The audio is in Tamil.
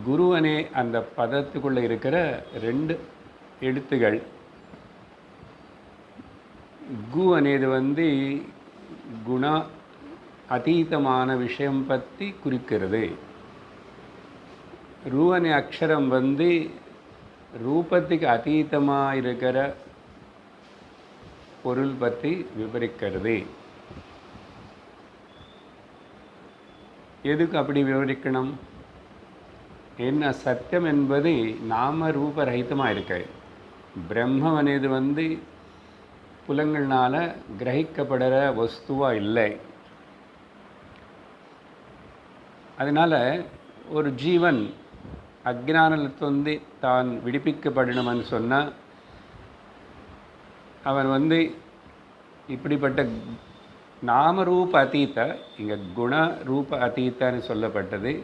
குரு அనే அந்த பதத்துக்குள்ளே இருக்கிற ரெண்டு எழுத்துகள். கு అనేది குண அதீதமான விஷயம் பற்றி குறிக்கிறது. ரு அనే அக்ஷரம் ரூபத்துக்கு அதீதமாக இருக்கிற பொருள் பற்றி விவரிக்கிறது. எதுக்கு அப்படி விவரிக்கணும்? என்ன சத்தியம் என்பது நாம ரூப ரஹிதமாக இருக்கு. பிரம்மம் అనేది புலங்கள்னால கிரகிக்கப்படுற வஸ்துவாக இல்லை. அதனால் ஒரு ஜீவன் அஜ்ஞானத்திலிருந்து தான் விடுவிக்கப்படணும்னு சொன்னால் அவன் இப்படிப்பட்ட நாமரூப அதீத, இங்கே குண ரூப அதீத்தன்னு சொல்லப்பட்டது.